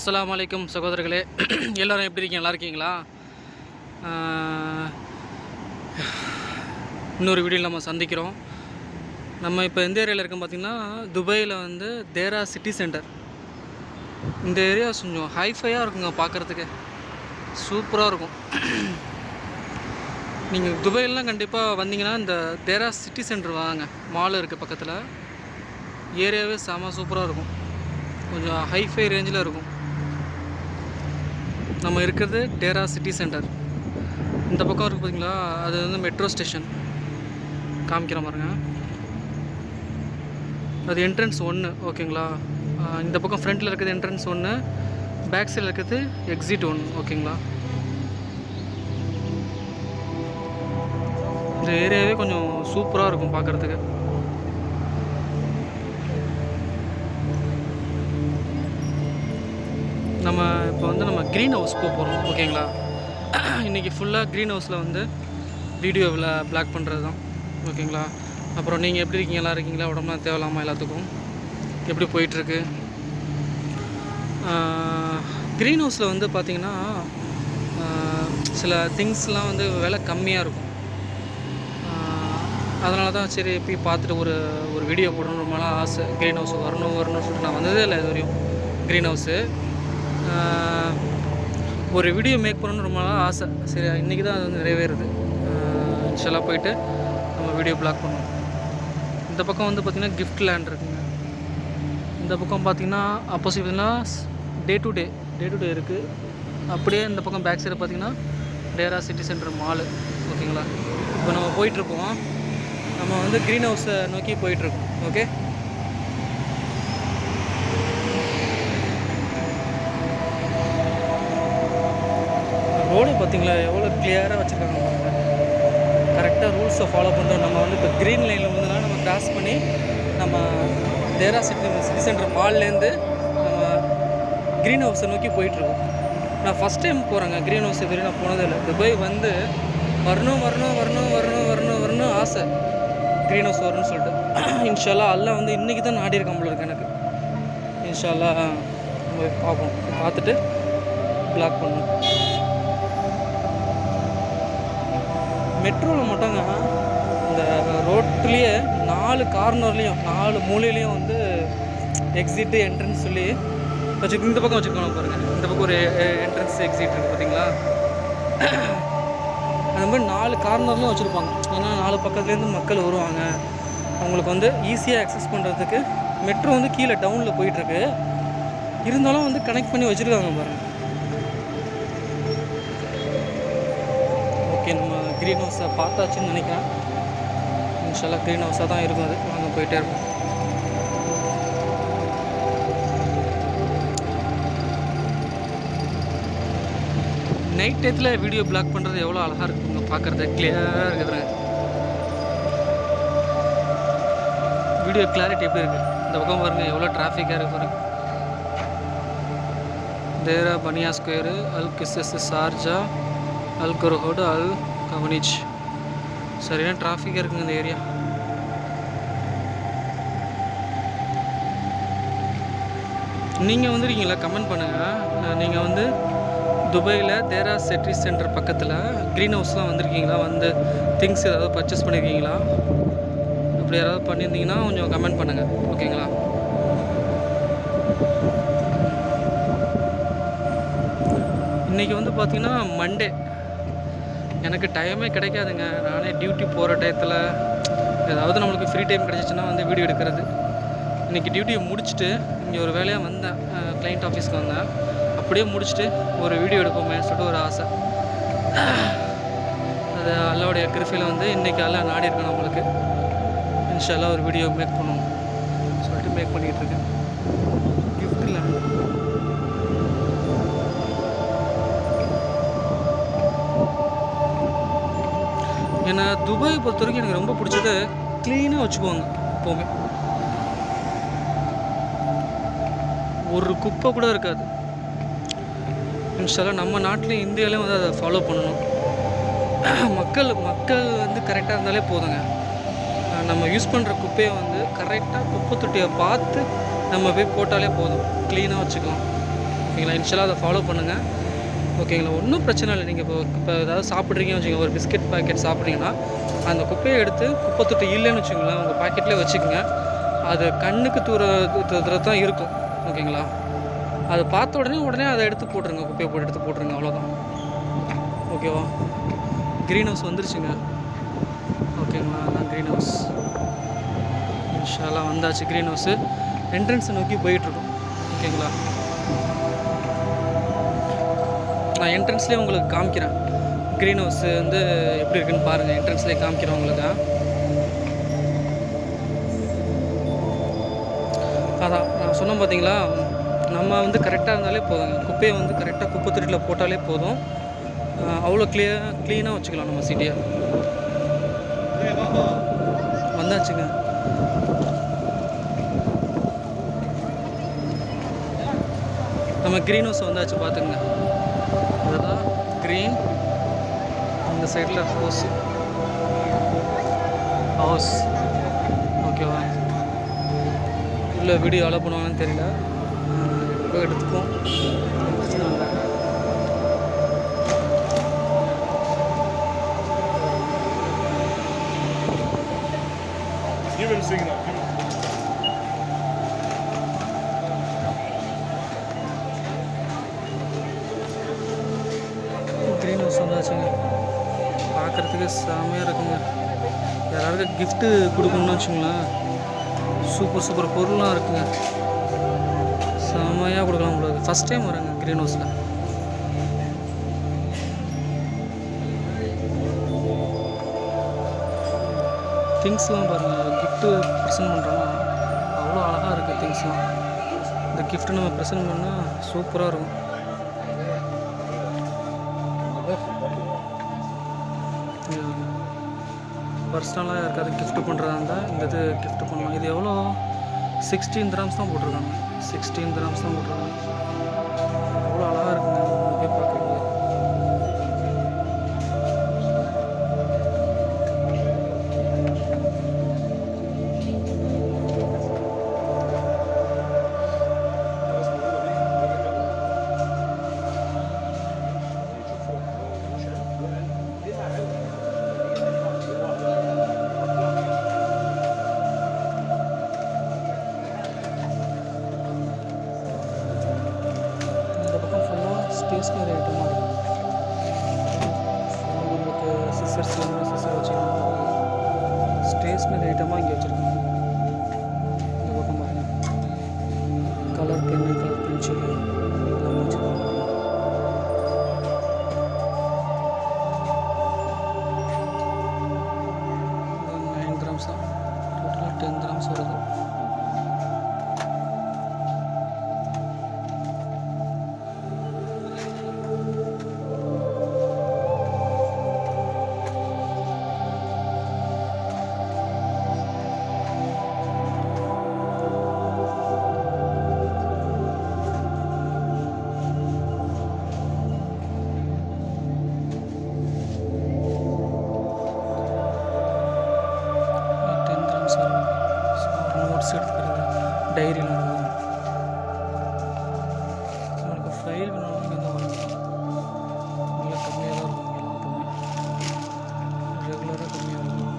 அஸ்ஸலாமு அலைக்கும் சகோதரர்களே, எல்லோரும் எப்படி இருக்கீங்க? நல்லா இருக்கீங்களா? இன்னொரு வீடியோவில் நம்ம சந்திக்கிறோம். நம்ம இப்போ எந்த ஏரியாவில் இருக்கோம் பார்த்திங்கன்னா, துபாயில் வந்து தேரா சிட்டி சென்டர். இந்த ஏரியா கொஞ்சம் ஹைஃபையாக இருக்குங்க, பார்க்குறதுக்கு சூப்பராக இருக்கும். நீங்கள் துபாயிலலாம் கண்டிப்பாக வந்தீங்கன்னா இந்த தேரா சிட்டி சென்டர் வாங்க. மால் இருக்குது பக்கத்தில். ஏரியாவே செம சூப்பராக இருக்கும், கொஞ்சம் ஹைஃபை ரேஞ்சில் இருக்கும். நம்ம இருக்கிறது தேரா சிட்டி சென்டர். இந்த பக்கம் இருக்குது பார்த்தீங்களா, அது வந்து மெட்ரோ ஸ்டேஷன் காமிக்கிற பாருங்க. அது என்ட்ரன்ஸ் 1, ஓகேங்களா? இந்த பக்கம் ஃப்ரண்ட்டில் இருக்கிறது என்ட்ரன்ஸ் 1, பேக் சைடில் இருக்கிறது எக்ஸிட் 1, ஓகேங்களா? இந்த ஏரியாவே கொஞ்சம் சூப்பராக இருக்கும் பார்க்குறதுக்கு. நம்ம இப்போ வந்து நம்ம க்ரீன் ஹவுஸ் போகிறோம், ஓகேங்களா? இன்றைக்கி ஃபுல்லாக க்ரீன் ஹவுஸில் வந்து வீடியோவில் பிளாக் பண்ணுறது தான், ஓகேங்களா? அப்புறம் நீங்கள் எப்படி இருக்கீங்க? எல்லாம் இருக்கீங்களா? உடம்புலாம் தேவலாமா? எல்லாத்துக்கும் எப்படி போயிட்டுருக்கு? க்ரீன் ஹவுஸில் வந்து பார்த்திங்கன்னா சில திங்ஸ்லாம் வந்து விலை கம்மியாக இருக்கும். அதனால தான் சரி போய் பார்த்துட்டு ஒரு வீடியோ போடணும் ரொம்பலாம் ஆசை. க்ரீன் ஹவுஸ் வரணும்னு சொல்லிட்டு நான் வந்ததே இல்லை இது வரையும் க்ரீன் ஹவுஸு. ஒரு வீடியோ மேக் பண்ணணும்னு ரொம்ப நாளாக ஆசை. சரி, இன்றைக்கி தான் அது வந்து நிறைவேறுது. இன்ஷால்லா போயிட்டு நம்ம வீடியோ பிளாக் பண்ணுவோம். இந்த பக்கம் வந்து பார்த்திங்கன்னா கிஃப்ட் லேண்ட் இருக்குங்க. இந்த பக்கம் பார்த்திங்கன்னா ஆப்போசிட் பார்த்திங்கன்னா டே டு டே இருக்குது. அப்படியே இந்த பக்கம் பேக் சைடு பார்த்திங்கன்னா தேரா சிட்டி சென்டர் மாலு, ஓகேங்களா? இப்போ நம்ம போயிட்டுருக்கோம். நம்ம வந்து க்ரீன் ஹவுஸை நோக்கி போயிட்டுருக்கோம், ஓகே? ரோடு பார்த்திங்களா எவ்வளோ கிளியராக வச்சுருக்காங்க பாருங்கள். கரெக்டாக ரூல்ஸை ஃபாலோ பண்ணுறோம். நம்ம வந்து இப்போ க்ரீன் லைனில் வந்துலாம் நம்ம கிராஸ் பண்ணி நம்ம தேரா சிட்டி சென்டர் மால்லேருந்து நம்ம க்ரீன் ஹவுஸை நோக்கி போயிட்டுருக்கோம். நான் ஃபஸ்ட் டைம் போகிறேங்க க்ரீன் ஹவுஸ். இதுவரை நான் போனதே இல்லை. துபாய் வந்து வரணும் ஆசை, க்ரீன் ஹவுஸ் வரணும்னு சொல்லிட்டு. இன்ஷால்லா அல்லாஹ் வந்து இன்றைக்கி தான் நாடி இருக்கான் போல இருக்கு எனக்கு. இன்ஷால்லா நம்ம பார்ப்போம், பார்த்துட்டு பிளாக் பண்ணணும். மெட்ரோவில் மட்டுங்க இந்த ரோட்லேயே 4 கார்னர்லேயும் 4 மூலையிலையும் வந்து எக்ஸிட்டு என்ட்ரன்ஸ் சொல்லி இந்த பக்கம் வச்சுருக்கோம் பாருங்கள். இந்த பக்கம் ஒரு என்ட்ரன்ஸ் எக்ஸிட் இருக்குது பார்த்தீங்களா? அந்த மாதிரி 4 கார்னர்லையும் வச்சுருப்பாங்க. ஏன்னா 4 பக்கத்துலேருந்து மக்கள் வருவாங்க. அவங்களுக்கு வந்து ஈஸியாக அக்சஸ் பண்ணுறதுக்கு மெட்ரோ வந்து கீழே டவுனில் போயிட்டுருக்கு. இருந்தாலும் வந்து கனெக்ட் பண்ணி வச்சுருக்காங்க பாருங்கள். ஓகே, நம்ம க்ரீன் ஹவுஸை பார்த்தாச்சுன்னு நினைக்கிறேன். இன்ஷால்லா க்ரீன் ஹவுஸாக தான் இருக்கும். அது வாங்க போயிட்டே இருக்கும். நைட் டயத்தில் வீடியோ பிளாக் பண்ணுறது எவ்வளோ அழகாக இருக்குங்க பார்க்குறது. கிளியராக இருக்குதுங்க. வீடியோ கிளாரிட்டி எப்படி இருக்குது? இந்த பக்கம் பாருங்கள் எவ்வளோ டிராஃபிக்காக இருக்குது பாருங்கள். தேரா பனியா ஸ்கொயரு, அல் கிஸ்ஸஸ் ஷார்ஜா, அல் குர்ஹோடு, அல் கவனிச். சரியான டிராஃபிக்காக இருக்குங்க இந்த ஏரியா. நீங்கள் வந்துருக்கீங்களா? கமெண்ட் பண்ணுங்கள். நீங்கள் வந்து துபாயில் தேரா சிட்டி சென்டர் பக்கத்தில் க்ரீன் ஹவுஸ்லாம் வந்திருக்கீங்களா? வந்து திங்ஸ் ஏதாவது பர்ச்சேஸ் பண்ணியிருக்கீங்களா? அப்படி யாராவது பண்ணியிருந்தீங்கன்னா கொஞ்சம் கமெண்ட் பண்ணுங்கள், ஓகேங்களா? இன்றைக்கி வந்து பார்த்திங்கன்னா மண்டே. எனக்கு டைமே கிடைக்காதுங்க. நானே டியூட்டி போகிற டயத்தில் ஏதாவது நம்மளுக்கு ஃப்ரீ டைம் கிடச்சிச்சின்னா வந்து வீடியோ எடுக்கிறது. இன்றைக்கி டியூட்டியை முடிச்சுட்டு இங்கே ஒரு வேலையாக வந்தேன். கிளைண்ட் ஆஃபீஸ்க்கு வந்தேன். அப்படியே முடிச்சுட்டு ஒரு வீடியோ எடுப்போமேன்னு சொல்லிட்டு ஒரு ஆசை. அது அல்லாவுடைய கிருபையில் வந்து இன்றைக்கி எல்லாம் நாடி இருக்கேன். நம்மளுக்கு இன்ஷால்லா ஒரு வீடியோ மேக் பண்ணுவோம் சொல்லிட்டு மேக் பண்ணிகிட்ருக்கேன். கிஃப்ட் இல்லை. ஏன்னா துபாயை பொறுத்த வரைக்கும் எனக்கு ரொம்ப பிடிச்சது க்ளீனாக வச்சுக்குவாங்க. எப்போவுமே ஒரு குப்பை கூட இருக்காது. இன்ஷால்லா நம்ம நாட்டிலையும் இந்தியாவிலையும் வந்து அதை ஃபாலோ பண்ணணும். மக்கள் வந்து கரெக்டாக இருந்தாலே போதுங்க. நம்ம யூஸ் பண்ணுற குப்பையை வந்து கரெக்டாக குப்பை தொட்டியை பார்த்து நம்ம போய் போட்டாலே போதும், க்ளீனாக வச்சுக்கலாம். ஓகேங்களா. இன்ஷால்லா அதை ஃபாலோ பண்ணுங்கள். ஓகேங்களா. ஒன்றும் பிரச்சனை இல்லை. நீங்கள் இப்போ ஏதாவது சாப்பிட்றீங்கன்னு வச்சுக்கோங்க, ஒரு பிஸ்கெட் பாக்கெட் சாப்பிட்றீங்கன்னா அந்த குப்பையை எடுத்து குப்பை தொட்டி இல்லைன்னு வச்சுக்கோங்களேன், உங்கள் பாக்கெட்லேயே வச்சுக்கோங்க. அது கண்ணுக்கு தூரத்தில் தான் இருக்கும். ஓகேங்களா. அதை பார்த்த உடனே அதை எடுத்து போட்டுருங்க, குப்பையை போட்டு எடுத்து போட்டுருங்க, அவ்வளோதான். ஓகேவா. க்ரீன் ஹவுஸ் வந்துருச்சுங்க. ஓகேங்களா. அதான் க்ரீன் ஹவுஸ். இன்ஷால்லா வந்தாச்சு. க்ரீன் ஹவுஸு என்ட்ரன்ஸை நோக்கி போயிட்டுருக்கோம். ஓகேங்களா. நான் என்ட்ரன்ஸ்லேயே உங்களுக்கு காமிக்கிறேன். க்ரீன் ஹவுஸு வந்து எப்படி இருக்குன்னு பாருங்கள். என்ட்ரன்ஸ்லேயே காமிக்கிறேன் உங்களுக்கு. அதான் நான் சொன்னேன் பார்த்தீங்களா, நம்ம வந்து கரெக்டாக இருந்தாலே போதுங்க. குப்பையை வந்து கரெக்டாக குப்பை தொட்டியில் போட்டாலே போதும். அவ்வளோ க்ளீனாக வச்சுக்கலாம் நம்ம சிட்டியை. வந்தாச்சுங்க. நம்ம க்ரீன் ஹவுஸ் வந்தாச்சு, பார்த்துங்க. அதுதான் க்ரீன். இந்த சைடில் ஹவுஸ். ஓகேவா. இல்லை வீடியோ அலோ பண்ணுவாங்கன்னு தெரியல, இப்போ எடுத்துப்போம். பிரச்சனை இல்லை. க்ரீன் ஹவுஸ் வந்தாச்சுங்க. பார்க்குறதுக்கு செமையாக இருக்குங்க. யாராவது கிஃப்ட்டு கொடுக்கணும்னு வச்சுங்களேன், சூப்பர் பொருள்லாம் இருக்குங்க. செமையாக கொடுக்கலாம் உங்களுக்கு. ஃபஸ்ட் டைம் வரேங்க க்ரீன் ஹவுஸில். திங்ஸ்லாம் பாருங்கள். கிஃப்ட்டு ப்ரெசென்ட் பண்ணுறோன்னா அவ்வளோ அழகாக இருக்குது திங்ஸ்லாம். இந்த கிஃப்ட்டு நம்ம ப்ரெசென்ட் பண்ணால் சூப்பராக இருக்கும். பர்சனலாக யாருக்காவது கிஃப்ட்டு பண்ணுறதா இருந்தால் இந்த இது கிஃப்ட்டு பண்ணலாம். இது எவ்வளோ? 16 dirhams தான் போட்டிருக்காங்க. 16 dirhams தான் போட்டிருக்காங்க. அவ்வளோ அழகாக இருக்குங்க. போய் பார்க்குறீங்க. ஸ்டேஷ்னரி ஐட்டமாக இருக்குது. உங்களுக்கு சிசர்ஸ் வேணும்னா சிசர் வச்சுக்கலாம். ஸ்டேஷ்னரி ஐட்டமாக இங்கே வச்சுருக்காங்க. இந்த பக்கம் பாருங்கள். கலர் பென்னு, கலர் பென்சில் எல்லாம் வச்சுருக்காங்க. 9 dirhams தான். டோட்டலாக 10 dirhams வருது. நோட்ஸ் எடுத்துக்கிறது, டைரியில் எழுதுறது. உங்களுக்கு ஃபைல் வேணாலும் இங்கே தான் வாங்கிக்கலாம். நல்லா கம்மியாக தான் இருக்கும். எப்போவுமே ரெகுலராக கம்மியாக இருக்கும்.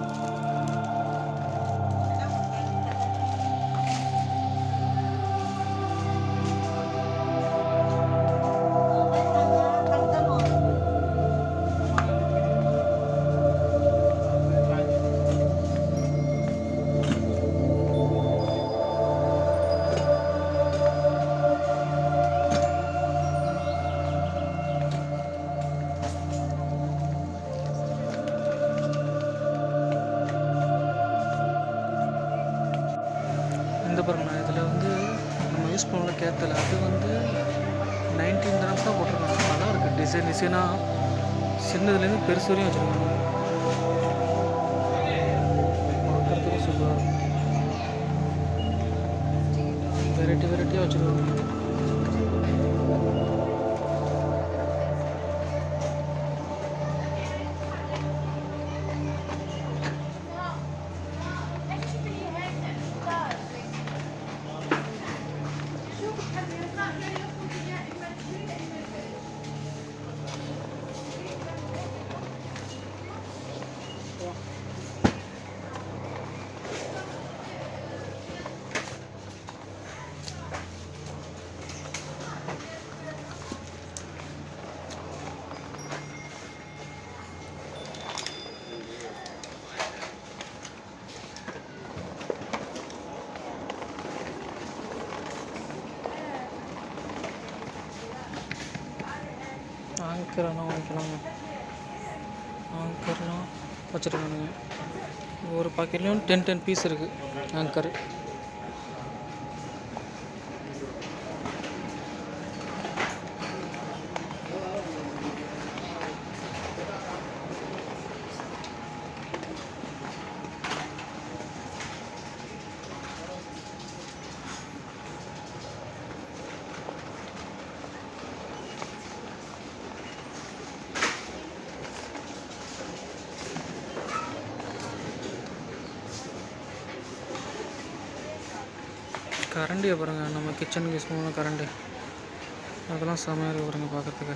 இந்த பாருங்கண்ணா, இதில் வந்து நம்ம யூஸ் பண்ணல கேத்தில் அது வந்து 19 dirhams தான் போட்டிருக்காங்க. நல்லா இருக்குது. டிசைனாக சின்னதுலேருந்து பெருசு வரையும் வச்சுருக்காங்க. பார்க்குறதுக்கு சூப்பராக இருக்கும். வெரைட்டியாக வச்சுருக்காங்க. ஆங்கர்லாம் வாங்கிக்கலாங்க. ஆங்கர்லாம் வச்சுருக்கானுங்க. ஒரு பாக்கெட்லேயும் 10 பீஸ் இருக்குது ஆங்கர். கரண்டியை பாருங்கள், நம்ம கிச்சனுக்கு யூஸ் பண்ணுவோம் கரண்டி, அதெல்லாம் செமையாக இருக்குது பாருங்கள் பார்க்குறதுக்கு.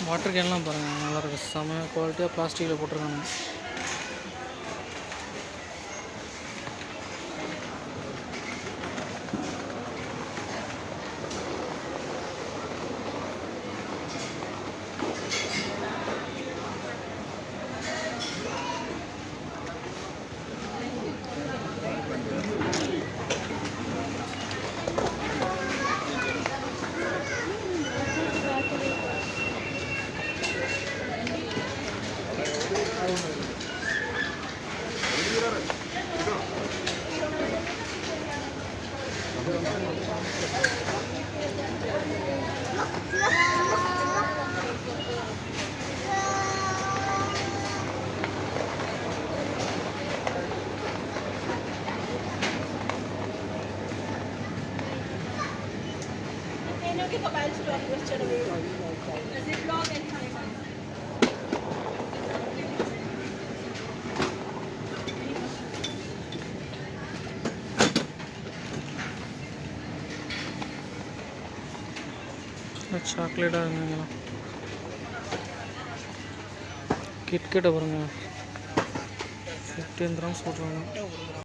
வாட்டர் கேன்லாம் பாருங்கள் நல்லாயிருக்கு, செமையாக குவாலிட்டியாக பிளாஸ்டிக்கில் போட்டிருக்காங்க. சாக்லேட்டாக இருந்தீங்களா, கிட்கேட்டை பாருங்கள் 15 கிராம்ஸ் போட்டுருவாங்க.